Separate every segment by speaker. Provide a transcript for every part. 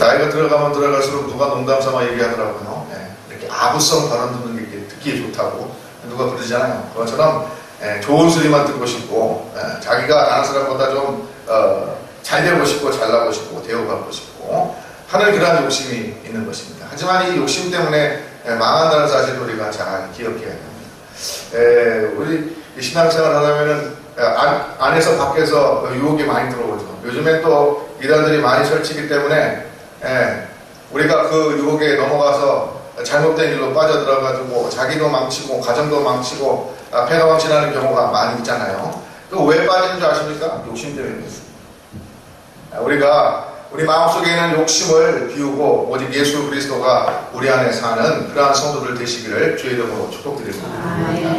Speaker 1: 나이가 들어가면 들어갈수록 누가 농담 삼아 얘기하더라고요. 이렇게 아부성 발언 듣는 게 듣기에 좋다고 누가 그러잖아요. 그것처럼 좋은 소리만 듣고 싶고 자기가 다른 사람보다 좀 잘 되고 싶고 잘나고 싶고 대우받고 싶고 하는 그러한 욕심이 있는 것입니다. 하지만 이 욕심 때문에 망한다는 사실을 우리가 잘 기억해야 됩니다. 우리 신앙생활 하다면은 안에서 밖에서 유혹이 많이 들어오죠. 요즘엔 또 이단들이 많이 설치기 때문에 우리가 그 유혹에 넘어가서 잘못된 일로 빠져들어가지고 자기도 망치고 가정도 망치고 패가 망신하는 경우가 많이 있잖아요. 또 왜 빠지는 줄 아십니까? 욕심 때문에 그렇습니다. 우리 마음속에 있는 욕심을 비우고 오직 예수 그리스도가 우리 안에 사는 그러한 성도들 되시기를 주의 이름으로 축복드립니다.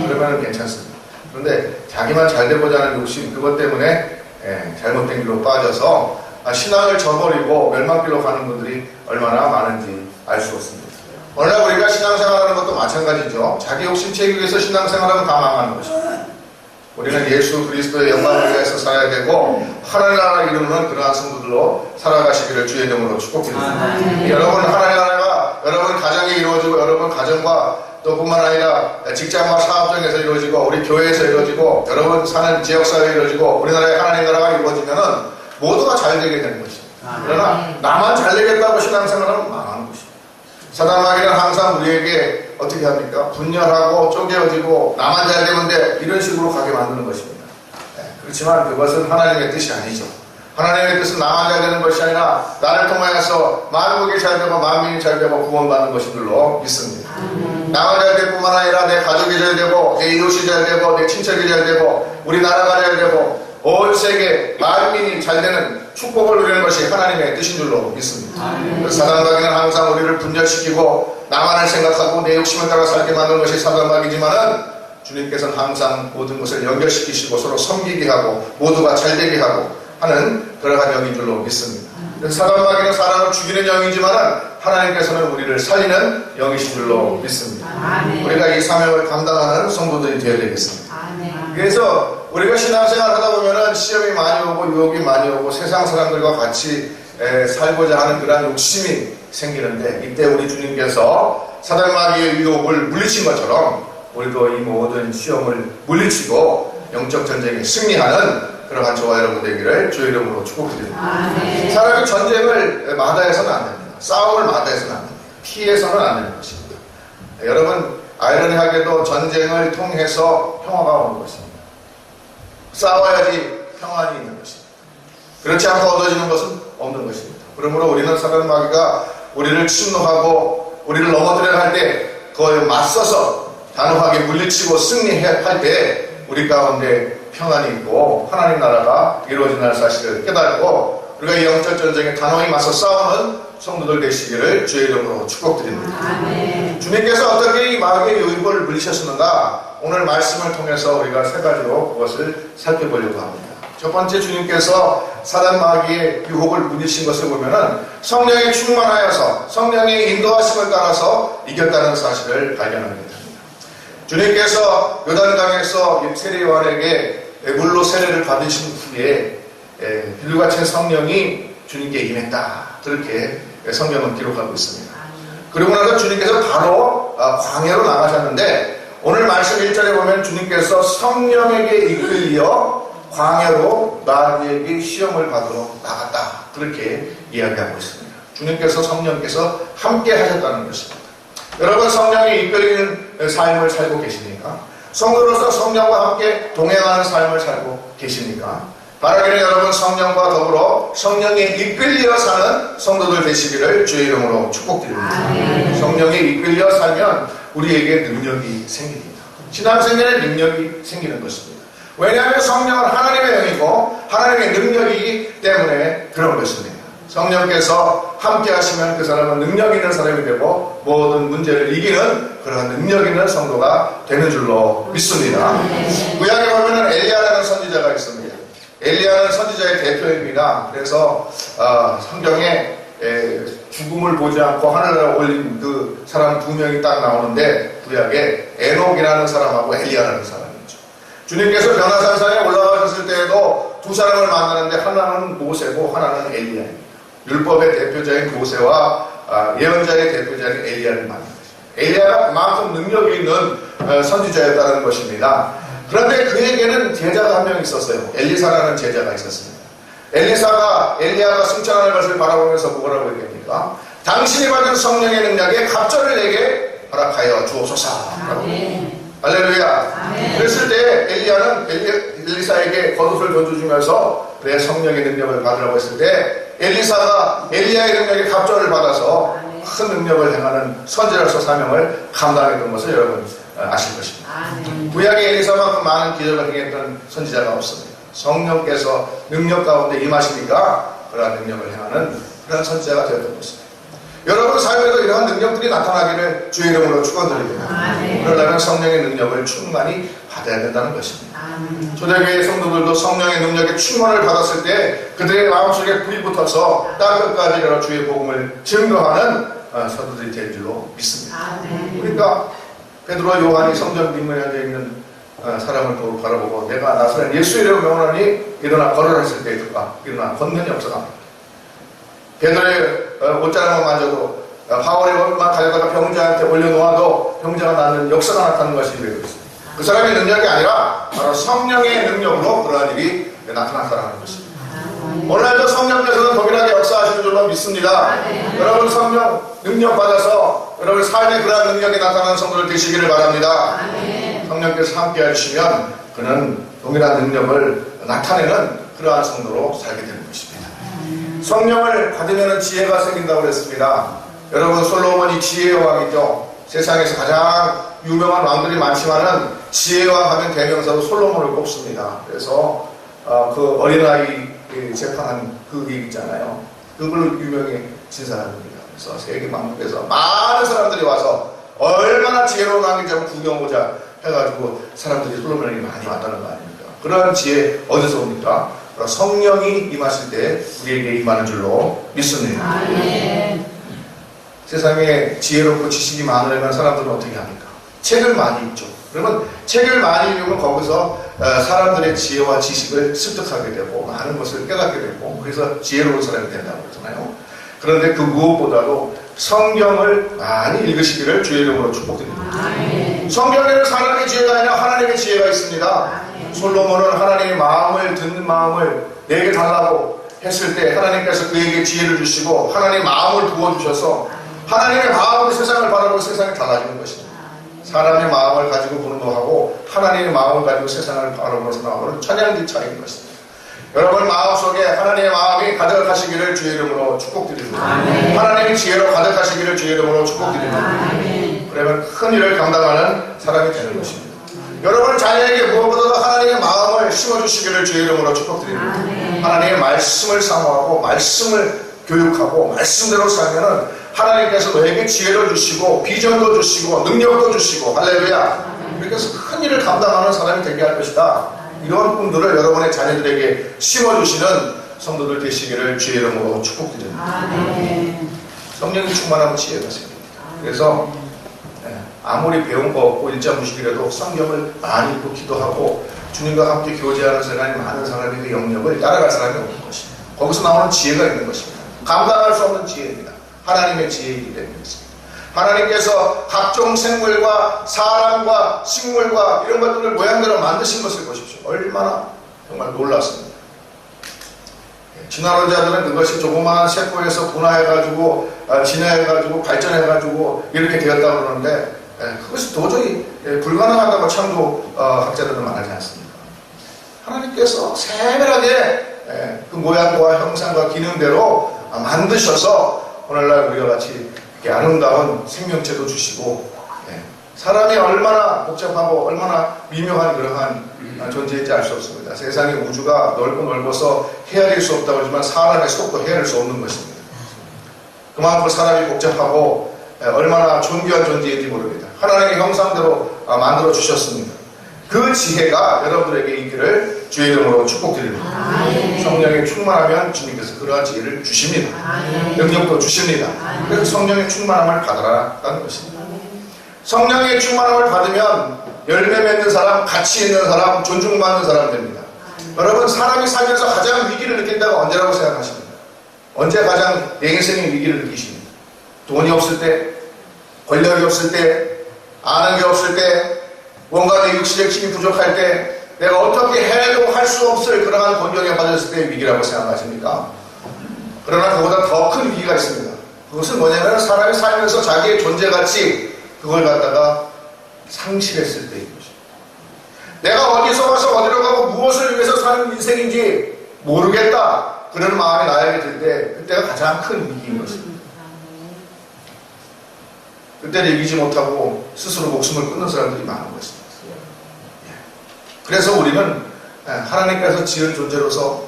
Speaker 1: 그러면 괜찮습니다. 그런데 자기만 잘 되고자 하는 욕심, 그것 때문에 잘못된 길로 빠져서 신앙을 저버리고 멸망길로 가는 분들이 얼마나 많은지 알 수 없습니다. 오늘날 우리가 신앙생활하는 것도 마찬가지죠. 자기 욕심 채우기 위해서 신앙생활하면 다 망하는 것입니다. 우리는 예수 그리스도의 영광을 위해서 살아야 되고 하나님 나라 이루는 그러한 성도들로 살아가시기를 주의 이름으로 축복드립니다. 여러분, 하나님 나라가 여러분 가정에 이루어지고 여러분 가정과 또 뿐만 아니라 직장과 사업장에서 이루어지고 우리 교회에서 이루어지고 여러분 사는 지역사회에 이루어지고 우리나라의 하나님 나라가 이루어지면은 모두가 잘 되게 되는 것입니다. 그러나 나만 잘 되겠다고 신앙생활하면 망하는 것입니다. 사단 마귀는 항상 우리에게 어떻게 합니까? 분열하고 쪼개어지고 나만 잘 되면 돼 이런 식으로 가게 만드는 것입니다. 그렇지만 그것은 하나님의 뜻이 아니죠. 하나님의 뜻은 나만 잘 되는 것이 아니라 나를 통하여서 만국이 잘 되고 만민이 잘 되고 구원받는 것인 줄로 믿습니다. 나만 잘 될 뿐만 아니라 내 가족이 잘 되고 내 이웃이 잘 되고 내 친척이 잘 되고 우리 나라가 잘 되고 온 세계 만민이 잘 되는 축복을 누리는 것이 하나님의 뜻인 줄로 믿습니다. 사단마귀는 항상 우리를 분열시키고 나만을 생각하고 내 욕심을 따라 살게 만드는 것이 사단마귀지만은 주님께서는 항상 모든 것을 연결시키시고 서로 섬기게 하고 모두가 잘되게 하고 하는 그러한 영인 줄로 믿습니다. 사단마귀는 사람을 죽이는 영이지만은 하나님께서는 우리를 살리는 영이신 줄로 믿습니다. 우리가 이 사명을 감당하는 성도들이 되어야 되겠습니다. 그래서 우리가 신앙생활 하다 보면은 시험이 많이 오고 유혹이 많이 오고 세상 사람들과 같이 살고자 하는 그런 욕심이 생기는데 이때 우리 주님께서 사단마귀의 유혹을 물리친 것처럼 우리도 이 모든 시험을 물리치고 영적 전쟁에 승리하는 그러한 저와 여러분 되기를 주의 이름으로 축복드립니다. 사람이 전쟁을 마다해서는 안 됩니다. 싸움을 마다해서는 안 됩니다. 피해서는 안 되는 것입니다. 여러분, 아이러니하게도 전쟁을 통해서 평화가 오는 것입니다. 싸워야지 평안이 있는 것입니다. 그렇지 않고 얻어지는 것은 없는 것입니다. 그러므로 우리는 사단마귀가 우리를 침노하고 우리를 넘어뜨려야 할 때 그거에 맞서서 단호하게 물리치고 승리할 때 우리 가운데 평안이 있고 하나님 나라가 이루어진다는 사실을 깨닫고 우리가 이 영적 전쟁에 단호히 맞서 싸우는 성도들 되시기를 주의 이름으로 축복드립니다. 주님께서 어떻게 이 마귀의 유혹을 물리셨는가 오늘 말씀을 통해서 우리가 세 가지로 그것을 살펴보려고 합니다. 첫 번째, 주님께서 사단 마귀의 유혹을 물리신 것을 보면은 성령에 충만하여서 성령의 인도하심을 따라서 이겼다는 사실을 발견하게 됩니다. 주님께서 요단강에서 세례 요한에게 물로 세례를 받으신 후에 빌루가 챈 성령이 주님께 임했다. 그렇게 성경은 기록하고 있습니다. 그리고 나서 주님께서 바로 광야로 나가셨는데 오늘 말씀 1절에 보면 주님께서 성령에게 이끌려 광야로 나에게 시험을 받으러 나갔다. 그렇게 이야기하고 있습니다. 주님께서 성령께서 함께 하셨다는 것입니다. 여러분, 성령이 이끌리는 삶을 살고 계십니까? 성도로서 성령과 함께 동행하는 삶을 살고 계십니까? 바라기는 여러분 성령과 더불어 성령에 이끌려 사는 성도들 되시기를 주의 이름으로 축복드립니다. 성령에 이끌려 살면 우리에게 능력이 생깁니다. 신앙생활에 능력이 생기는 것입니다. 왜냐하면 성령은 하나님의 영이고 하나님의 능력이기 때문에 그런 것입니다. 성령께서 함께 하시면 그 사람은 능력 있는 사람이 되고 모든 문제를 이기는 그런 능력 있는 성도가 되는 줄로 믿습니다. 구약에 보면 엘리야라는 선지자가 있습니다. 엘리야는 선지자의 대표입니다. 그래서 성경에 죽음을 보지 않고 하늘나라에 올린 그 사람 두 명이 딱 나오는데 구약에 에녹이라는 사람하고 엘리야라는 사람이죠. 주님께서 변화산상에 올라가셨을 때에도 두 사람을 만나는데 하나는 모세고 하나는 엘리야입니다. 율법의 대표자인 모세와 예언자의 대표자인 엘리야를 만난 거죠. 엘리야가 그만큼 능력이 있는 선지자였다는 것입니다. 그런데 그에게는 제자가 한 명 있었어요. 엘리사라는 제자가 있었습니다. 엘리야가 승천하는 것을 바라보면서 뭐라고 얘기합니까? 당신이 받은 성령의 능력에 갑절을 내게 허락하여 주옵소서. 할렐루야. 그랬을 때 엘리야는 엘리사에게 겉옷을 던져주면서 내 성령의 능력을 받으라고 했을 때 엘리사가 엘리야의 능력에 갑절을 받아서 큰 능력을 행하는 선지자로서 사명을 감당했던 것을 여러분 아실 것입니다. 구약의 엘리사만큼 많은 기적을 행했던 선지자가 없습니다. 성령께서 능력 가운데 임하시니까 그러한 능력을 행하는 그런 선지자가 되었던 것입니다. 여러분 삶에도 이러한 능력들이 나타나기를 주의 이름으로 축원드립니다. 그러려면 성령의 능력을 충만히 받아야 된다는 것입니다. 초대교회 성도들도 성령의 능력에 충만을 받았을 때 그들의 마음속에 불이 붙어서 땅끝까지 여러 주의 복음을 증거하는 사도들이 될 줄로 믿습니다. 그러니까 베드로와 요한이 성전 뒷문에 앉아있는 사람을 바라보고 내가 나사렛 예수 이름으로 명하노니 일어나 걸으라 했을 때 일어나 걷는 역사가 베드로의 옷자락만 만져도 바울의 옷만 가져다가 병자한테 올려놓아도 병자가 낫는 역사가 나타나는 것이 되고 있습니다. 그 사람의 능력이 아니라 바로 성령의 능력으로 그러한 일이 나타났다는 것입니다. 오늘도 성령께서는 동일하게 역사하시는 줄로 믿습니다. 여러분 성령 능력 받아서 여러분 삶에 그러한 능력이 나타나는 성도들 되시기를 바랍니다. 성령께서 함께 해주시면 그는 동일한 능력을 나타내는 그러한 성도로 살게 되는 것입니다. 성령을 받으면 지혜가 생긴다고 그랬습니다. 여러분 솔로몬이 지혜의 왕이죠. 세상에서 가장 유명한 왕들이 많지만은 지혜의 왕 하면 대명사로 솔로몬을 꼽습니다. 그래서 그 어린아이 재판한 그 얘기 있잖아요. 그걸로 유명해진 사람입니다. 그래서 세계 만국에서 많은 사람들이 와서 얼마나 지혜로운 왕인지 한번 구경보자 해가지고 사람들이 솔로몬에게 많이 왔다는 거 아닙니까? 그런 지혜 어디서 옵니까? 성령이 임하실 때 우리에게 임하는 줄로 믿습니다. 세상에 지혜롭고 지식이 많으려면 사람들은 어떻게 합니까? 책을 많이 읽죠. 그러면 책을 많이 읽으면 거기서 사람들의 지혜와 지식을 습득하게 되고 많은 것을 깨닫게 되고 그래서 지혜로운 사람이 된다고 그러잖아요. 그런데 그 무엇보다도 성경을 많이 읽으시기를 주의 이름으로 축복드립니다. 성경에는 사람의 지혜가 아니라 하나님의 지혜가 있습니다. 솔로몬은 하나님의 마음을 듣는 마음을 내게 달라고 했을 때 하나님께서 그에게 지혜를 주시고 하나님의 마음을 부어주셔서 하나님의 마음으로 세상을 바라보고 세상이 달라지는 것입니다. 사람의 마음을 가지고 보는 거하고 하나님의 마음을 가지고 세상을 바라보는 사람하고는 천양지 차이인 것입니다. 여러분 마음속에 하나님의 마음이 가득하시기를 주의 이름으로 축복드립니다. 하나님의 지혜로 가득하시기를 주의 이름으로 축복드립니다. 그러면 큰 일을 감당하는 사람이 되는 것입니다. 여러분 자녀에게 무엇보다도 하나님의 마음을 심어주시기를 주의 이름으로 축복드립니다. 하나님의 말씀을 사모하고 말씀을 교육하고 말씀대로 살면은 하나님께서 너에게 지혜를 주시고 비전도 주시고 능력도 주시고 할렐루야. 이렇게 해서 큰 일을 감당하는 사람이 되게 할 것이다. 이런 꿈들을 여러분의 자녀들에게 심어주시는 성도들 되시기를 주의 이름으로 축복드립니다. 성령이 충만하면 지혜가 생깁니다. 그래서 아무리 배운 거 없고 일자무식이라도 성경을 많이 읽고 기도하고 주님과 함께 교제하는 시간이 많은 사람이 그 영역을 따라갈 사람이 없는 것입니다. 거기서 나오는 지혜가 있는 것입니다. 감당할 수 없는 지혜입니다. 하나님의 지혜이기 때문입니다. 하나님께서 각종 생물과 사람과 식물과 이런 것들을 모양대로 만드신 것을 보십시오. 얼마나 정말 놀랐습니다. 진화론자들은 그것이 조그마한 세포에서 분화해가지고 진화해가지고 발전해가지고 이렇게 되었다고 그러는데 그것이 도저히 불가능하다고 창조학자들은 말하지 않습니까? 하나님께서 세밀하게 그 모양과 형상과 기능대로 만드셔서 오늘날 우리와 같이 이렇게 아름다운 생명체도 주시고 사람이 얼마나 복잡하고 얼마나 미묘한 그러한 존재인지 알 수 없습니다. 세상의 우주가 넓고 넓어서 헤아릴 수 없다고 하지만 사람의 속도 헤아릴 수 없는 것입니다. 그만큼 사람이 복잡하고 얼마나 존귀한 존재인지 모릅니다. 하나님의 형상대로 만들어 주셨습니다. 그 지혜가 여러분들에게 있기를 주의 이름으로 축복드립니다. 성령에 충만하면 주님께서 그러한 지혜를 주십니다. 능력도 주십니다. 그래서 성령의 충만함을 받아라는 것입니다. 성령의 충만함을 받으면 열매 맺는 사람, 가치 있는 사람, 존중받는 사람 됩니다. 여러분 사람이 살면서 가장 위기를 느낀다가 언제라고 생각하십니까? 언제 가장 내 인생의 위기를 느끼십니까? 돈이 없을 때, 권력이 없을 때, 아는 게 없을 때, 뭔가 내 육체적 힘이 부족할 때, 내가 어떻게 해도 할 수 없을 그러한 곤경에 빠졌을 때의 위기라고 생각하십니까? 그러나 그보다 더 큰 위기가 있습니다. 그것은 뭐냐면 사람이 살면서 자기의 존재가치 그걸 갖다가 상실했을 때인 것입니다. 내가 어디서 와서 어디로 가고 무엇을 위해서 사는 인생인지 모르겠다 그런 마음이 나에게 들 때 그때가 가장 큰 위기인 것입니다. 그때를 이기지 못하고 스스로 목숨을 끊는 사람들이 많은 것입니다. 그래서 우리는 하나님께서 지은 존재로서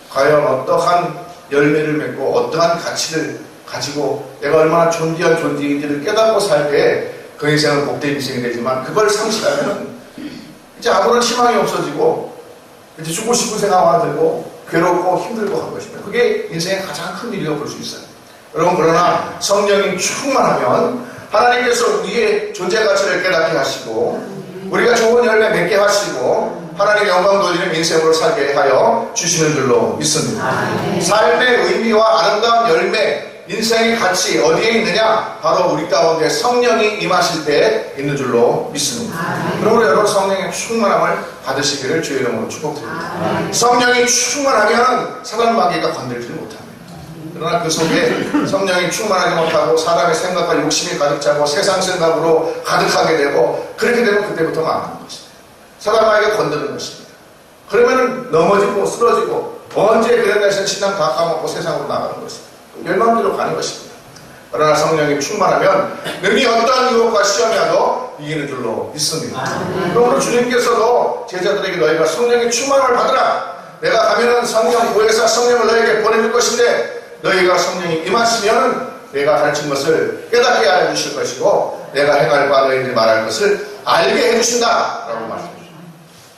Speaker 1: 과연 어떠한 열매를 맺고 어떠한 가치를 가지고 내가 얼마나 존귀한 존재인지를 깨닫고 살 때 그 인생은 복된 인생이 되지만 그걸 상실하면 이제 아무런 희망이 없어지고 이제 죽고 싶은 생각만 들고 괴롭고 힘들고 한 것입니다. 그게 인생의 가장 큰 일이라고 볼 수 있어요. 여러분 그러나 성령이 충만하면 하나님께서 우리의 존재 가치를 깨닫게 하시고 우리가 좋은 열매 맺게 하시고 하나님의 영광 돌리는 인생으로 살게 하여 주시는 줄로 믿습니다. 삶의 의미와 아름다운 열매 인생의 가치 어디에 있느냐? 바로 우리 가운데 성령이 임하실 때 있는 줄로 믿습니다. 그러므로 여러분 성령의 충만함을 받으시기를 주의 이름으로 축복드립니다. 성령이 충만하면 사단 마귀가 건들지를 못합니다. 그러나 그 속에 성령이 충만하지 못하고 사람의 생각과 욕심이 가득 차고 세상 생각으로 가득하게 되고 그렇게 되면 그때부터 망하는 것입니다. 사단 마귀가 건드는 것입니다. 그러면 넘어지고 쓰러지고 언제 그랬나 해서 신앙 다 까먹고 세상으로 나가는 것입니다. 멸망대로 가는 것입니다. 그러나 성령이 충만하면 능히 어떠한 유혹과 시험이 와도 이기는 줄로 믿습니다. 그러므로 주님께서도 제자들에게 너희가 성령의 충만함을 받으라. 내가 가면은 성령 보혜사 성령을 너희에게 보내줄 것인데 너희가 성령이 임하시면 내가 가르친 것을 깨닫게 하여 주실 것이고 내가 행할 바 너희들이 말할 것을 알게 해주신다 라고 말씀해 주십니다.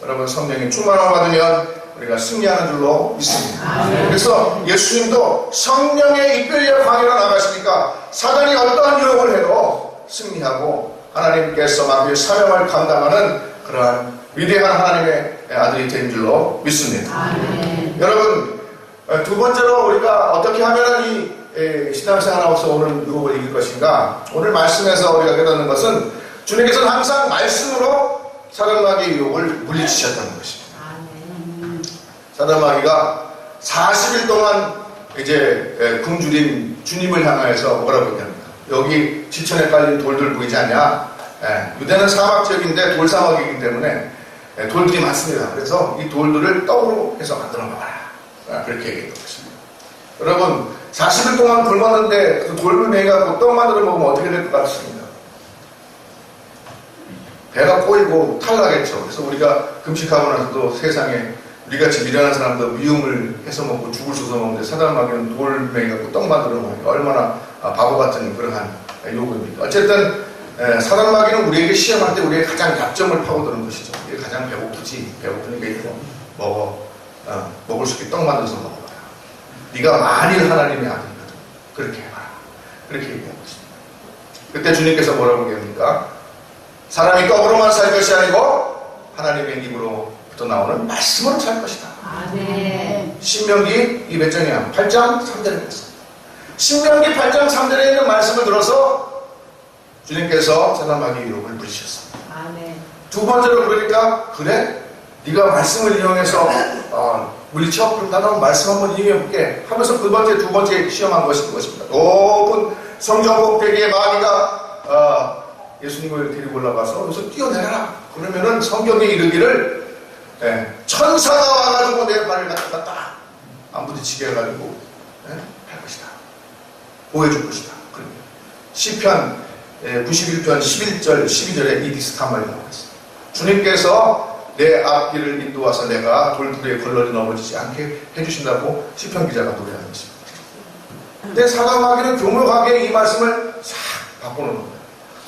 Speaker 1: 여러분 성령의 충만함을 받으면 우리가 승리하는 줄로 믿습니다. 그래서 예수님도 성령의 이끌려 광야로 나가시니까 사단이 어떠한 유혹을 해도 승리하고 하나님께서 마귀의 사명을 감당하는 그러한 위대한 하나님의 아들이 된 줄로 믿습니다. 여러분 두 번째로 우리가 어떻게 하면 이 신앙생활하고서 오는 유혹을 이길 것인가? 오늘 말씀에서 우리가 깨닫는 것은 주님께서는 항상 말씀으로 사단 마귀의 유혹을 물리치셨다는 것입니다. 사단 마귀가 40일 동안 이제 굶주린 주님을 향하여서 뭐라고 얘기합니까? 여기 지천에 깔린 돌들 보이지 않냐? 유대는 사막 지역인데 돌사막이기 때문에 돌들이 많습니다. 그래서 이 돌들을 떡으로 해서 만들어 먹어라. 그렇게 얘기했던 것입니다. 여러분 40일 동안 굶었는데 그 돌을 매갖고 떡 만들어 먹으면 어떻게 될 것 같습니다? 배가 꼬이고 탈나겠죠. 그래서 우리가 금식하고 나서도 세상에 우리같이 미련한 사람도 미움을 해서 먹고 죽을 쏘서 먹는데 사단 마귀는 돌 매갖고 떡 만들어 먹으니까 얼마나 바보 같은 그러한 요구입니까? 어쨌든 사단 마귀는 우리에게 시험할 때 우리의 가장 약점을 파고드는 것이죠. 이게 가장 배고프니까 이거 먹을 수 있게 떡 만들어서 먹어봐라. 네가 만일 하나님의 아들이거든 그렇게 해봐라. 그렇게 얘기한 것입니다. 그때 주님께서 뭐라고 얘기합니까? 사람이 떡으로만 살 것이 아니고 하나님의 입으로부터 나오는 말씀으로 살 것이다.
Speaker 2: 네.
Speaker 1: 신명기 이 몇 장이야? 8장 3절에 있습니다. 신명기 8장 3절에 있는 말씀을 들어서 주님께서 사단 마귀의 유혹을 물리셨습니다.
Speaker 2: 네.
Speaker 1: 두 번째로 그러니까 그래? 네가 말씀을 이용해서 물리쳐? 그럼 나도 말씀 한번 이용해볼게 하면서 두 번째 시험한 것입니다. 높은 성전 꼭대기에 마귀가 예수님을 데리고 올라가서 여기서 뛰어내라. 그러면은 성경에 이르기를 천사가 와가지고 내 발을 갖다가 딱 안 부딪히게 해가지고 할 것이다. 보여줄 것이다. 그러면 시편 91편 11절 12절에 이 비슷한 말이 나와 있습니다. 주님께서 내 앞길을 인도와서 내가 돌들에 걸러리 넘어지지 않게 해주신다고 시편 기자가 노래하는 것입니다. 근데 사단 마귀는 교묘하게 이 말씀을 싹 바꾸는 겁니다.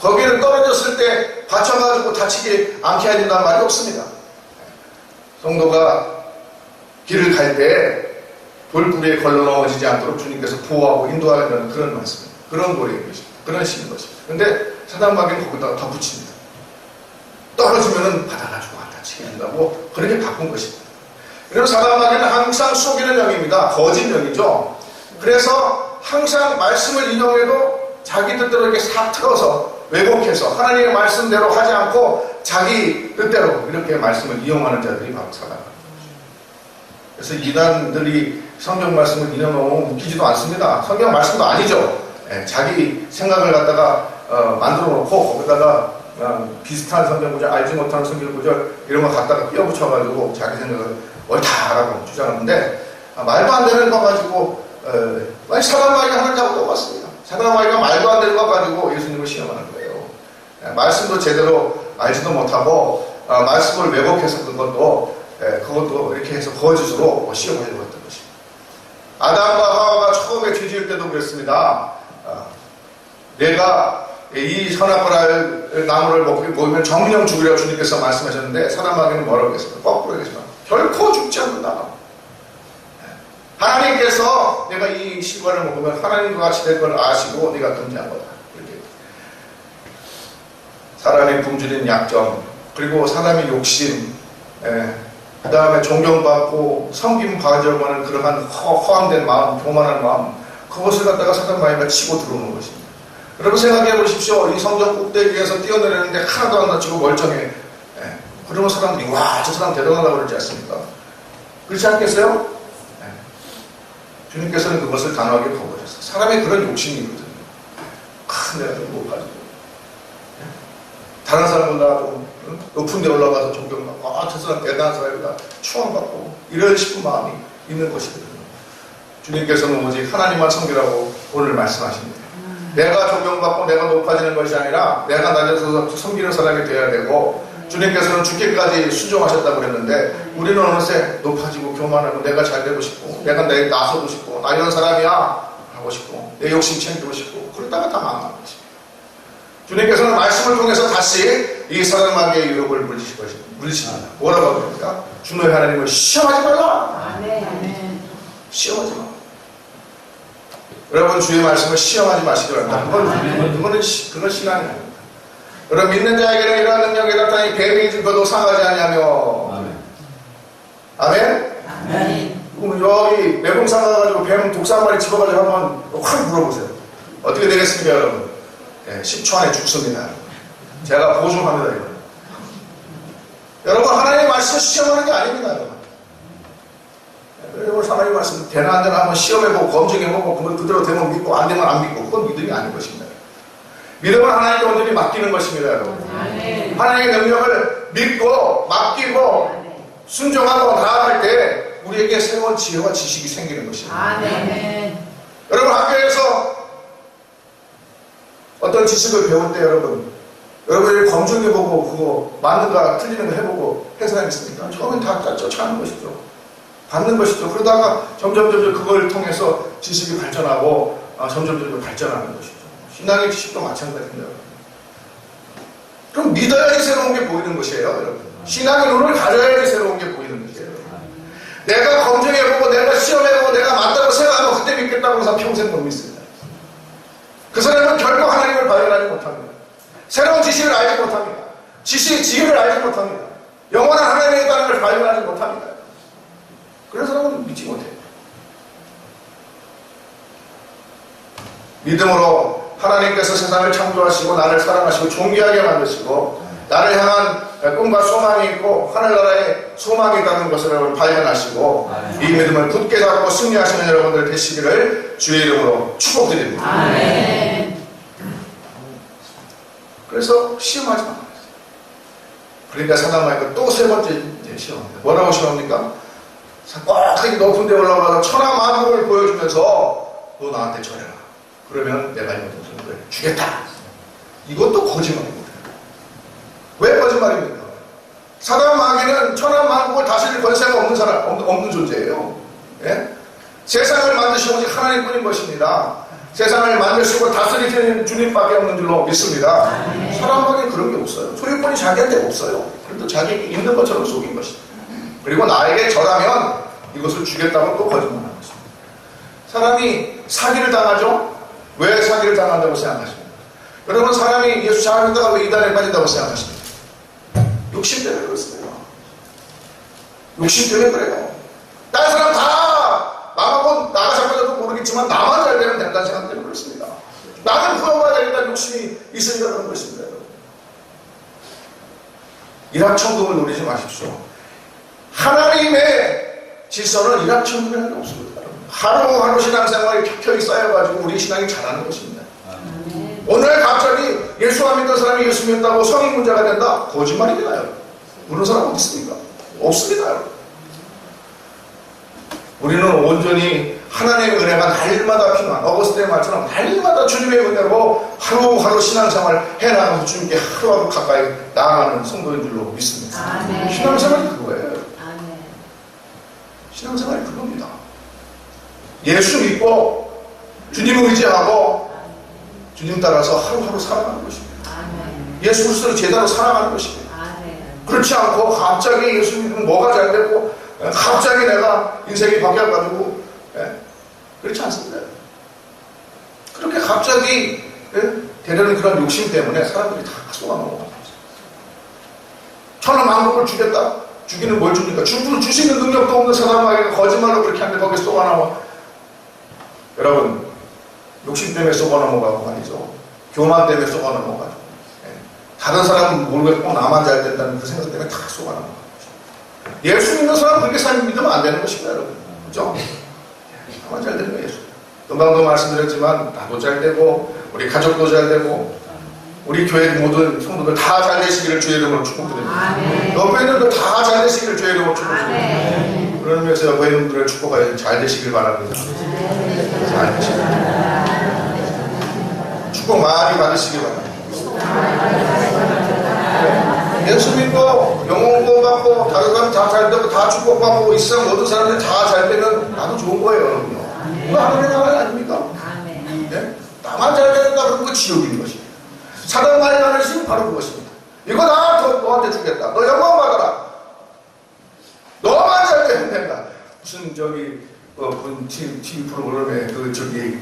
Speaker 1: 거기는 떨어졌을 때 받쳐가지고 다치지 않게 해야 된다는 말이 없습니다. 성도가 길을 갈 때 돌부리에 걸러 넘어지지 않도록 주님께서 보호하고 인도하는 그런 말씀입니다. 그런 거예요. 그런 식인 것입니다. 그런데 사단 마귀는 거기다가 덧붙입니다. 떨어지면은 받아가지고 안 다치게 한다고 그렇게 바꾼 것입니다. 그래서 사단 마귀는 항상 속이는 영입니다. 거짓 영이죠. 그래서 항상 말씀을 인용해도 자기 뜻대로 이렇게 싹 틀어서 왜곡해서 하나님의 말씀대로 하지 않고 자기 뜻대로 이렇게 말씀을 이용하는 자들이 바로 사단. 그래서 이단들이 성경 말씀을 인용하면 웃기지도 않습니다. 성경 말씀도 아니죠. 자기 생각을 갖다가 만들어 놓고 거기다가 비슷한 성경 구절, 알지 못하는 성경 구절 이런 거 갖다가 끼워 붙여가지고 자기 생각을 옳다라고 주장하는데 말도 안 되는 거 가지고 사단마귀가 하는 작업 똑같습니다. 사단마귀가 말도 안 되는 거 가지고 예수님을 시험하는 거예요. 말씀도 제대로 알지도 못하고 말씀을 왜곡해서 그것도 이렇게 해서 거짓으로 시험하려고 했던 것입니다. 아담과 하와가 처음에 죄지을 때도 그랬습니다. 내가 이 선악과를 나무를 먹으면 정령 죽으리라고 주님께서 말씀하셨는데 사단마귀는 뭐라고 했습니까? 거꾸로 했습니다. 결코 죽지 않는다. 하나님께서 내가 이 실과를 먹으면 하나님과 같이 될 걸 아시고 네가 금지한 거다. 이렇게. 사람이 굶주린 약점, 그리고 사람의 욕심, 그 다음에 존경받고 섬김 받으려고 하는 그러한 허황된 마음, 교만한 마음, 그것을 갖다가 사단마귀가 치고 들어오는 것입니다. 여러분 생각해 보십시오. 이 성전 꼭대기에서 뛰어내리는데 하나도 안 다치고 멀쩡해. 그러면 사람들이 와, 저 사람 대단하다고 그러지 않습니까? 그렇지 않겠어요? 주님께서는 그것을 단호하게 거부하셨어요. 사람의 그런 욕심이 있거든요. 내가 못 가지고. 다른 사람보다 좀 높은 데 올라가서 존경받고, 저 사람 대단한 사람이다. 추앙받고, 이런 싶은 마음이 있는 것이거든요. 주님께서는 오직 하나님만 섬기라고 오늘 말씀하십니다. 내가 존경받고 내가 높아지는 것이 아니라 내가 낮아서 섬기는 사람이 되어야 되고, 주님께서는 죽기까지 순종하셨다고 그랬는데 우리는 어느새 높아지고 교만하고 내가 잘 되고 싶고 내가 나서고 싶고 나 이런 사람이야 하고 싶고 내 욕심 챙기고 싶고 그러다가 다 망하는 것입니다. 주님께서는 말씀을 통해서 다시 이 사단마귀의 유혹을 물리십니다. 뭐라고 합니까? 주 너희 하나님을 시험하지 말라.
Speaker 2: 아멘.
Speaker 1: 시험하지 마. 여러분 주의 말씀을 시험하지 마시기 바랍니다. 그건 신앙이에요. 여러분 믿는 자에게는 이러한 능력이 나타나니 뱀이 죽어도 상하지 아니하며. 아멘?
Speaker 2: 아멘.
Speaker 1: 그럼 여기 매봉산 가가지고 뱀 독사 한 마리 집어가지고 한번 확 물어보세요. 어떻게 되겠습니까 여러분? 10초 안에 죽습니다. 제가 보증합니다. 여러분 하나님의 말씀을 시험하는 게 아닙니다. 여러분 하나님의 말씀 되나 안 되나 한번 시험해보고 검증해보고 그대로 되면 믿고 안 되면 안 믿고 그건 믿음이 아닌 것입니다. 믿음은 하나님께 온전히 맡기는 것입니다, 여러분.
Speaker 2: 아멘.
Speaker 1: 하나님의 능력을 믿고 맡기고 순종하고 나아갈 때 우리에게 새로운 지혜와 지식이 생기는 것입니다.
Speaker 2: 아멘.
Speaker 1: 여러분 학교에서 어떤 지식을 배울 때 여러분이 검증해보고 그거 맞는가 틀리는 거 해보고 해석하겠습니까? 처음엔 다 쫓아가는 것이죠. 받는 것이죠. 그러다가 점점 그걸 통해서 지식이 발전하고 점점 발전하는 것이죠. 신앙의 지식도 마찬가지입니다. 그럼 믿어야지 새로운 게 보이는 것이에요, 여러분. 신앙의 눈을 가져야지 새로운 게 보이는 것이에요. 내가 검증해보고, 내가 시험해보고, 내가 맞다고 생각하면 그때 믿겠다고 해서 평생 못 믿습니다. 그 사람은 결국 하나님을 발견하지 못합니다. 새로운 지식을 알지 못합니다. 지혜를 알지 못합니다. 영원한 하나님에 있다는 걸 발견하지 못합니다. 그래서 사람은 믿지 못해요. 믿음으로 하나님께서 세상을 창조하시고 나를 사랑하시고 존귀하게 만드시고 나를 향한 꿈과 소망이 있고 하늘나라에 소망이 있다는 것을 발견하시고 이 믿음을 굳게 잡고 승리하시는 여러분들 되시기를 주의 이름으로 축복드립니다.
Speaker 2: 아멘.
Speaker 1: 그래서 시험하지 마. 그러니까 사단마귀가 또 세 번째 시험합니다. 뭐라고 시험합니까? 꽉 높은 데 올라가서 천하만국을 보여주면서 너 나한테 절해라. 그러면 내가 이것을 주겠다. 이것도 거짓말입니다. 왜 거짓말입니까? 사단마귀는 천하만국을 다스릴 권세가 없는 존재예요. 예? 세상을 만드시고 오직 하나님뿐인 것입니다. 세상을 만드시고 다스리시는 주님밖에 없는 줄로 믿습니다. 사람에게 그런 게 없어요. 소유권이 자기한테 없어요. 그래도 자기에게 있는 것처럼 속인 것입니다. 그리고 나에게 절하면 이것을 주겠다고 또 거짓말하는 것입니다. 사람이 사기를 당하죠? 왜 사기를 당한다고 생각하십니까? 여러분 사람이 예수 잘 믿다가 왜 이단에 빠진다고 생각하십니까? 욕심 때문에 그렇습니다. 욕심 때문에 그래요. 다른 사람 다 나가고 나가 잡아도 모르겠지만 있지만 나만 잘 되면 된다는 생각 때문에 그렇습니다. 나는 구원받아야 되겠다는 욕심이 있으니까 그런 것입니다. 여러분. 일확천금을 노리지 마십시오. 하나님의 질서는 일확천금이라는 게 없습니다. 하루하루 신앙생활이 켜켜이 쌓여가지고 우리 신앙이 자라는 것입니다. 오늘 갑자기 예수 안 믿던 사람이 예수 믿었다고 성인 문제가 된다? 거짓말이잖아요. 그런 사람 어디 있습니까? 없습니다. 우리는 온전히 하나님의 은혜가 날마다 필요한 어거스틴의 말처럼 날마다 주님의 은혜로 하루하루 신앙생활 해나가서 주님께 하루하루 가까이 나아가는 성도인 줄로 믿습니다.
Speaker 2: 아멘.
Speaker 1: 신앙생활이 그거예요.
Speaker 2: 아멘.
Speaker 1: 신앙생활이 그겁니다. 예수 믿고 주님 의지하고 주님 따라서 하루하루 살아가는 것입니다.
Speaker 2: 아멘.
Speaker 1: 예수 그리스도를 제대로 살아가는 것입니다.
Speaker 2: 아멘.
Speaker 1: 그렇지 않고 갑자기 예수 믿으면 뭐가 잘 되고 갑자기 내가 인생이 바뀌어가지고 그렇지 않습니다. 그렇게 갑자기 되려는 그런 욕심 때문에 사람들이 다 속아넘어가는 거죠. 천하만국을 주겠다. 주기는 뭘 줍니까? 주시는 능력도 없는 사람에게 거짓말로 그렇게 하는데 거기에 속아넘어. 여러분 욕심 때문에 속아넘어가고 말이죠. 교만 때문에 속아넘어가지고 다른 사람은 모르겠고 나만 잘 된다는 그 생각 때문에 다 속아넘어가는 거죠. 예수 믿는 사람 그렇게 삶 믿으면 안 되는 것입니다. 여러분. 그렇죠? 나만 잘 되는 거예요. 예수. 금방도 말씀드렸지만 나도 잘 되고 우리 가족도 잘 되고 우리 교회 모든 성도들 다 잘 되시기를 주의 이름으로 축복드립니다. 옆에 있는 분들 다 잘 되시기를 주의 이름으로 축복드립니다. 그런 의미에서 옆에 있는 분들의 축복하여 잘 되시길 바랍니다. 잘 되시길 바랍니다. 축복 많이 받으시길 바랍니다. 예수 믿고 영혼 구원받고 다른 사람 다 잘 되고 다 축복받고 이 세상 모든 사람들이 다 잘 되면 나도 좋은 거예요. 여러분요. 이거 하나님의 나라 아닙니까? 네? 나만 잘 되는가 그러면 그 지옥인 것입니다. 사단 말이 나는 것이 바로 그것입니다. 이거 다 너한테 주겠다. 너 영광 받아라. 너만 잘 되면 된다. 무슨 저기 TV 프로그램에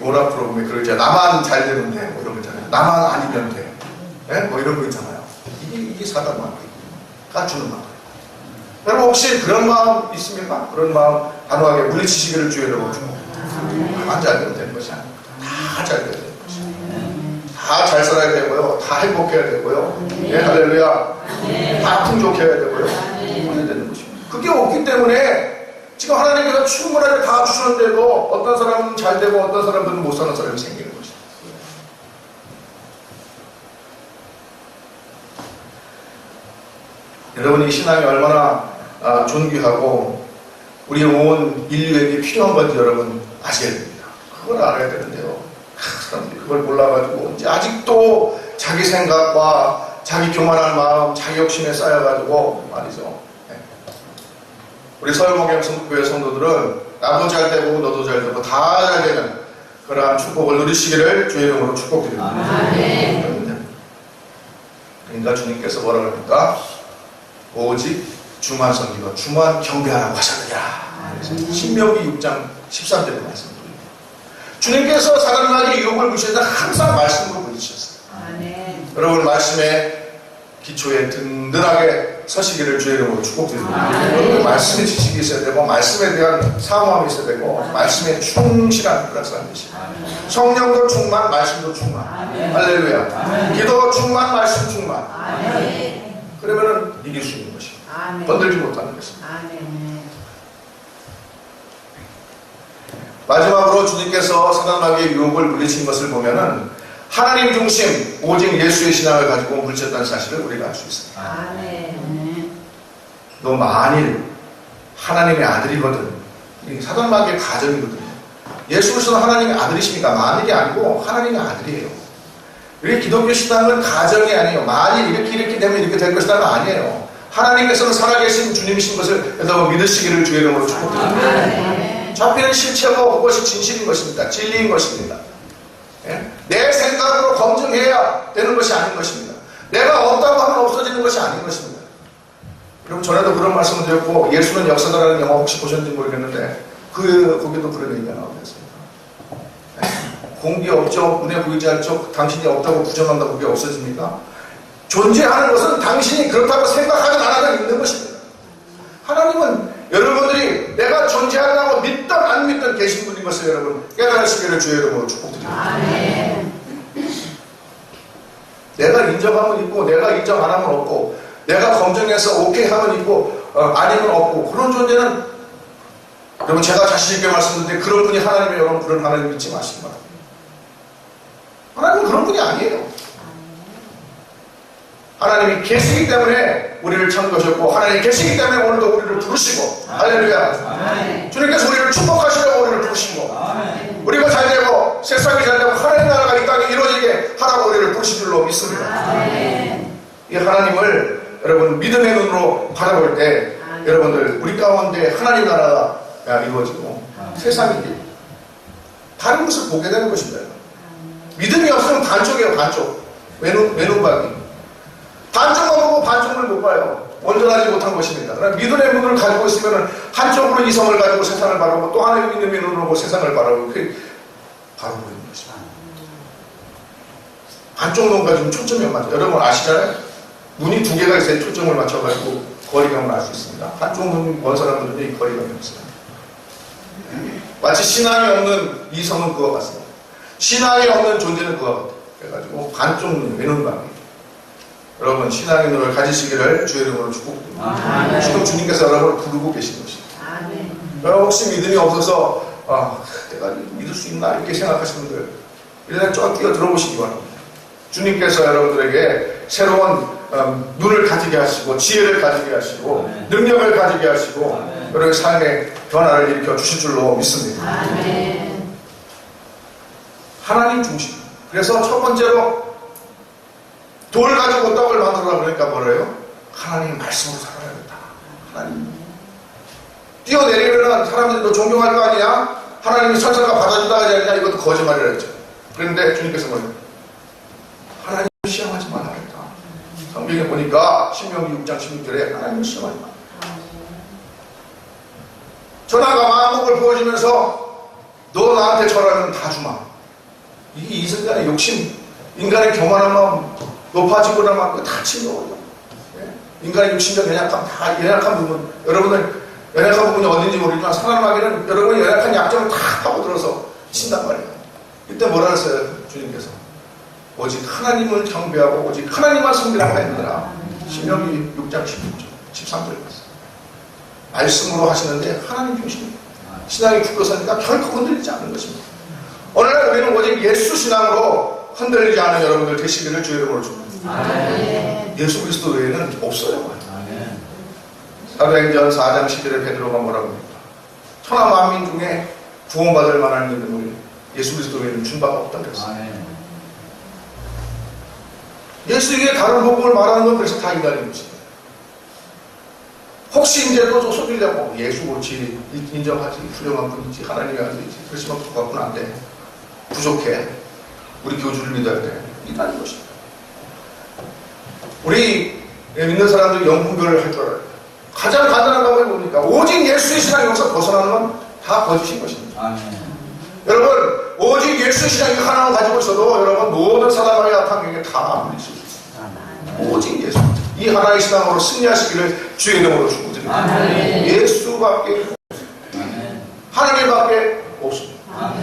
Speaker 1: 오락 프로그램에 그러죠. 나만 잘 되면 돼. 뭐 이런 거 있잖아요. 나만 아니면 돼. 네? 뭐 이런 거 있잖아요. 이게 사단 말이에요. 주는 말. 여러분 혹시 그런 마음 있습니까? 그런 마음 단호하게 물리치시기를 주의 이름으로 축복합니다. 나만 잘 되면 되는 것이 아닙니다. 다 잘 되는 것입니다. 다 잘 살아야 되고요. 다 행복해야 되고요. 네, 할렐루야. 다 풍족해야 되고요. 그래야 되는 것입니다. 그게 없기 때문에 지금 하나님께서 충분하게 다 주셨는데도 어떤 사람은 잘 되고 어떤 사람들은 못 사는 사람이 생기는 것입니다. 여러분이 신앙이 얼마나 존귀하고 우리 온 인류에게 필요한 건지 여러분 아셔야 됩니다. 그걸 알아야 되는데요. 사람들이 그걸 몰라가지고 이제 아직도 자기 생각과 자기 교만한 마음, 자기 욕심에 쌓여가지고 말이죠. 우리 서울목양 성교회 성도들은 나도 잘 되고 너도 잘 되고 다 잘 되는 그러한 축복을 누리시기를 주의 이름으로 축복드립니다. 그러니까 주님께서 뭐라고 합니까? 오직 주만 섬기고 주만 경배하라고 하셨느니라. 신명기 6장 13절의 말씀입니다. 주님께서 사단에게 유혹을 무시해서 항상 말씀으로 부딪히셨어요. 여러분 말씀의 기초에 든든하게 서시기를 주의 이름으로 축복드립니다. 여러분 말씀의 지식이 있어야 되고 말씀에 대한 사모함이 있어야 되고 말씀에 충실한 그런 사람이 되시고 성령도 충만 말씀도 충만 할렐루야. 기도 충만 말씀 충만 그러면은 이길 수 있는 것입니다. 건들지 못하는 것입니다. 마지막으로 주님께서 사단마귀의 유혹을 물리친 것을 보면은 하나님 중심 오직 예수의 신앙을 가지고 물리쳤다는 사실을 우리가 알 수 있습니다. 너 만일 하나님의 아들이거든. 사단마귀의 가정이거든요. 예수 그리스도는 하나님의 아들이십니까? 만일이 아니고 하나님의 아들이에요. 우리 기독교 신앙은 가정이 아니에요. 만일 이렇게 되면 이렇게 될 것이라는 아니에요. 하나님께서는 살아계신 주님이신 것을 여러분 믿으시기를 주의 이름으로 축복드립니다. 잡히는 실체고 그것이 진실인 것입니다. 진리인 것입니다. 내 생각으로 검증해야 되는 것이 아닌 것입니다. 내가 없다고 하면 없어지는 것이 아닌 것입니다. 여러분 전에도 그런 말씀을 드렸고 예수는 역사다라는 영화 혹시 보셨는지 모르겠는데 거기도 그런 얘기가 나오고 있습니다. 공기 없죠. 눈에 보이지 않죠. 당신이 없다고 부정한다고 그게 없어집니까? 존재하는 것은 당신이 그렇다고 생각하지 않아도 있는 것입니다. 하나님은 여러분들이 내가 존재한다고 믿든 안 믿든 계신 분인 것을 여러분 깨달으시기를 주의 이름으로 축복드립니다.
Speaker 2: 아멘.
Speaker 1: 내가 인정하면 있고 내가 인정 안 하면 없고 내가 검증해서 오케이 하면 있고 아니면 없고 그런 존재는 여러분 제가 자신 있게 말씀드리는데 그런 분이 하나님의 여러분 그런 하나님 믿지 마시기 바랍니다. 하나님은 그런 분이 아니에요. 하나님이 계시기 때문에 우리를 창조하셨고 하나님이 계시기 때문에 오늘도 우리를 부르시고 할렐루야. 주님께서 우리를 축복하시려고 우리를 부르신 거 우리가 잘 되고 세상이 잘 되고 하나님 나라가 이 땅에 이루어지게 하라고 우리를 부르신 줄로 믿습니다. 이 하나님을 여러분 믿음의 눈으로 바라볼 때 여러분들 우리 가운데 하나님 나라가 이루어지고 세상이 다른 것을 보게 되는 것입니다. 믿음이 없으면 반쪽이에요. 반쪽 외눈박이 반쪽만 보고 반쪽을 못 봐요. 온전하지 못한 것입니다. 그러나 믿음의 눈을 가지고 있으면 한쪽으로 이성을 가지고 세상을 바라보고 또 하나의 믿음의 눈으로 세상을 바라보고 그게 바로 보이는 것입니다. 반쪽 눈 가지고 초점이 안 맞아요. 여러분 아시잖아요? 눈이 두 개가 있어야 초점을 맞춰가지고 거리감을 알 수 있습니다. 한쪽 눈이 먼 사람들은 이 거리감이 없어요. 마치 신앙이 없는 이성은 그와 같습니다. 신앙이 없는 존재는 그와 같아요. 그래가지고 반쪽 눈, 외눈박이. 여러분 신앙의 눈을 가지시기를 주의 이름으로 축복드립니다. 지금 주님께서 여러분을 부르고 계신 것입니다. 여러분 혹시 믿음이 없어서 내가 믿을 수 있나 이렇게 생각하시는 분들 일단 쫙 뛰어 들어보시기 바랍니다. 주님께서 여러분들에게 새로운 눈을 가지게 하시고 지혜를 가지게 하시고 능력을 가지게 하시고 여러분의 삶의 변화를 일으켜 주실 줄로 믿습니다. 하나님 중심. 그래서 첫 번째로 돌 가지고 떡을 만들어라 그러니까 뭐래요? 하나님 말씀으로 살아야겠다. 하나님. 뛰어내리면 사람들이 너 존경할 거 아니야? 하나님이 천사가 받아준다 하지 않냐? 이것도 거짓말이라 했죠. 그런데 주님께서 뭐래요? 하나님을 시험하지 말라 그랬다. 성경에 보니까 신명기 6장 16절에 하나님을 시험하지 말라. 전하가 만복을 보여주면서 너 나한테 절하면 다 주마. 이게 이승간의 욕심, 인간의 교만한 마음, 높아지고 나면 다 침노예요. 인간의 욕심과 연약함, 다 연약한 부분. 여러분은 연약한 부분이 어딘지 모르지만 사람에게는 여러분의 연약한 약점을 다 파고들어서 친단 말이에요. 이때 뭐라 했어요? 주님께서. 오직 하나님을 경배하고 오직 하나님만 섬기라고 했느라. 신명기 6장 13절에 봤어요. 말씀으로 하시는데 하나님 중심입니다. 신앙이 굳건하니까 결코 흔들리지 않는 것입니다. 오늘날 우리는 오직 예수 신앙으로 흔들리지 않은 여러분들 되시기를 주의 이름으로 축복합니다. 예수 그리스도 외에는 없어요. 사도행전 4장 10절에 베드로가 뭐라고 합니까? 천하 만민 중에 구원받을 만한 믿음을 예수 그리스도 외에는 준 바가 없다고 그랬어요. 예수에게 다른 복음을 말하는 건 그래서 다 인간인 것입니다. 혹시 이제 또 속이려고 예수 옳지 인정하지 훌륭한 분이지 하나님이 아니지 그렇지만 그것뿐 안 돼. 부족해. 우리 교주를 믿어야 돼. 이라는 것입니다. 우리 믿는 사람들이 영분별을 할 줄 알아요. 가장 간단한 방법이 뭡니까? 오직 예수의 신앙 여기서 벗어나는 건 다 거짓인 것입니다. 여러분 오직 예수의 신앙이 하나만 가지고 있어도 여러분 모든 사단의 악한 경에 다 물릴 수 있습니다. 오직 예수 이 하나의 신앙으로 승리하시기를 주의 이름으로 축복드립니다. 예수밖에 하나님밖에 없습니다.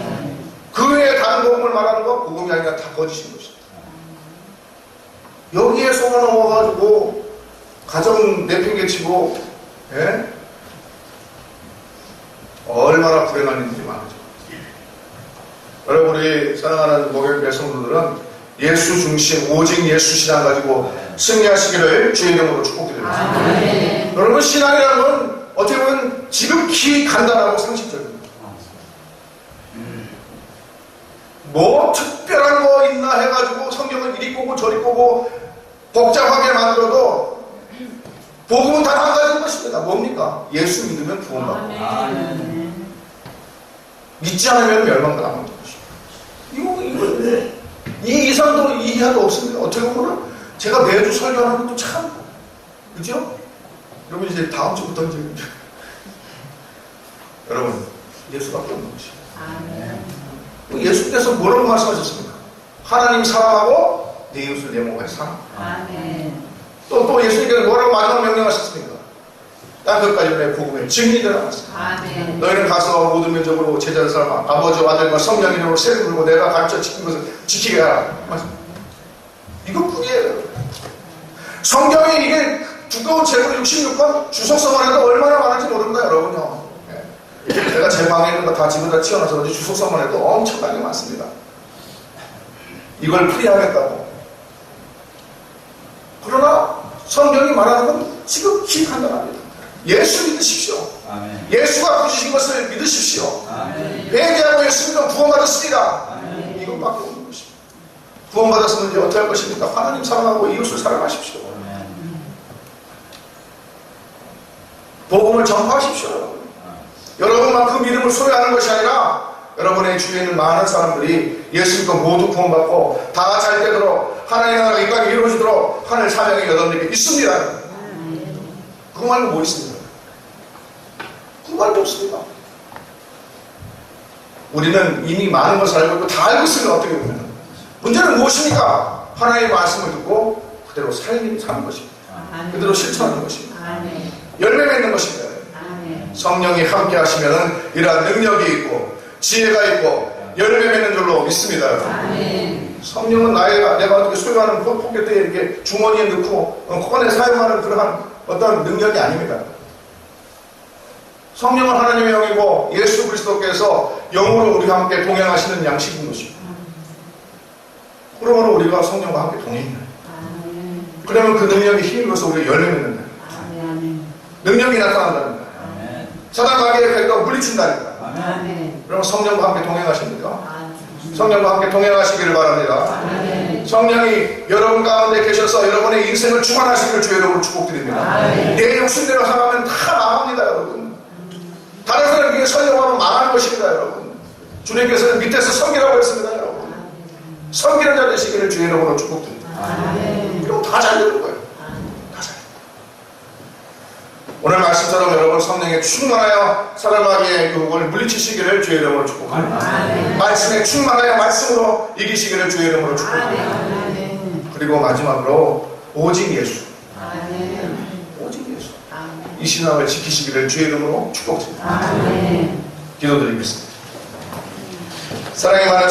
Speaker 1: 그 외에 다른 복음을 말하는 건 복음이 아니라 다 거짓인 것입니다. 여기에 속아 넘어가지고 가정 내팽개치고 얼마나 불행한 일들이 많죠. 여러분 우리 사랑하는 목요일 배성도들은 예수 중심 오직 예수 신앙 가지고 승리하시기를 주의 이름으로 축복드립니다. 여러분 신앙이라는 건 어떻게 보면 지극히 간단하고 상식적입니다. 뭐 특별한 거 있나 해가지고 성경을 이리 꼬고 저리 꼬고 복잡하게 만들어도 복음은 단 한 가지인 것입니다. 뭡니까? 예수 믿으면 구원받고 믿지 않으면 멸망당하는 것입니다. 이 이상도 이해도 없습니다. 어떻게 보면 제가 매주 설교하는 것도 참 그죠? 여러분 이제 다음 주부터 이제 여러분 예수밖에 없는 것입니다. 예수께서 뭐라고 말씀하셨습니까? 하나님 사랑하고 내 이웃을 내 몸에 사랑. 또 예수님께서 뭐라고 마지막 명령하셨습니까? 땅끝까지 내 복음의 증인이 되어나갔어.
Speaker 2: 아멘.
Speaker 1: 너희는 가서 모든 민족으로 제자를 삼아 아버지와 아들과 성령 이름으로 세를 물고 내가 가르쳐 지킨 것을 지키게 하라. 이것뿐이에요. 성경이 이게 두꺼운 책으로 66권 주석서만 해도 얼마나 많은지 모릅니다, 여러분요. 내가 제 방에 있는 거 다 집에다 치워놔서 그런지 주석서만 해도 엄청나게 많습니다. 이걸 풀이하겠다고. 그러나 성경이 말하는 건 지극히 간단합니다. 예수 믿으십시오.
Speaker 3: 아멘.
Speaker 1: 예수가 구주신 것을 믿으십시오.
Speaker 3: 아멘.
Speaker 1: 회개하고 예수 믿으면 구원받았습니다.
Speaker 3: 아멘.
Speaker 1: 이것밖에 없는 것입니다. 구원받았으면 이제 어떻게 할 것입니까? 하나님 사랑하고 이웃을 사랑하십시오.
Speaker 3: 아멘.
Speaker 1: 복음을 전파하십시오. 여러분만큼 믿음을 소유하는 것이 아니라 여러분의 주위에 있는 많은 사람들이 예수 믿고 모두 구원받고 다 잘 되도록 하나님의 나라가 이 땅에 이루어지도록 하늘 사명이 여러분에게 있습니다. 그거 말고 뭐 있습니까? 그거 말고 없습니다. 우리는 이미 많은 것을 알고 있고 다 알고 있으면 어떻게 됩니까? 문제는 무엇입니까? 하나님의 말씀을 듣고 그대로 사는 것입니다. 그대로 실천하는 것입니다.
Speaker 2: 아멘.
Speaker 1: 열매 맺는 것입니다.
Speaker 2: 아멘.
Speaker 1: 성령이 함께 하시면 이러한 능력이 있고 지혜가 있고 열매 맺는 줄로 믿습니다.
Speaker 2: 아멘.
Speaker 1: 성령은 내가 어떻게 소유하는 포켓에 이렇게 주머니에 넣고 꺼내 사용하는 그러한 어떤 능력이 아닙니다. 성령은 하나님의 영이고 예수 그리스도께서 영으로 우리와 함께 동행하시는 양식인 것입니다. 그러므로 우리가 성령과 함께 동행해요.
Speaker 2: 아멘.
Speaker 1: 그러면 그 능력이 힘으로써 우리가 열매 맺는다.
Speaker 2: 아멘.
Speaker 1: 능력이 나타난다는
Speaker 3: 아멘.
Speaker 1: 사단 마귀의 결과 물리친다니까.
Speaker 2: 아멘.
Speaker 1: 그러면 성령과 함께 동행하십니까?
Speaker 2: 아멘.
Speaker 1: 성령과 함께 동행하시기를 바랍니다.
Speaker 2: 아멘.
Speaker 1: 성령이 여러분 가운데 계셔서 여러분의 인생을 주관하시기를 주의 이름으로 축복드립니다.
Speaker 2: 아멘.
Speaker 1: 내 욕심대로 살아가면 다 망합니다, 여러분. 다른 사람 위해 서려고 하면 망하는 것입니다, 여러분. 주님께서는 밑에서 섬기라고 했습니다, 여러분. 섬기는 자 되시기를 주의 이름으로 축복드립니다.
Speaker 2: 아멘.
Speaker 1: 그럼 다 잘 되는 거예요. 다 잘. 오늘 말씀처럼 여러분 성령에 충만하여 사랑하기의 유혹을 물리치시기를 주의 이름으로 축복합니다.
Speaker 2: 아멘.
Speaker 1: 말씀에 충만하여 말씀으로 이기시기를 주의 이름으로 축복합니다.
Speaker 2: 아멘.
Speaker 1: 그리고 마지막으로 오직 예수.
Speaker 2: 아멘.
Speaker 1: 오직 예수.
Speaker 2: 아멘.
Speaker 1: 이 신앙을 지키시기를 주의 이름으로 축복드립니다.
Speaker 2: 아멘.
Speaker 1: 기도드리겠습니다. 사랑의 많은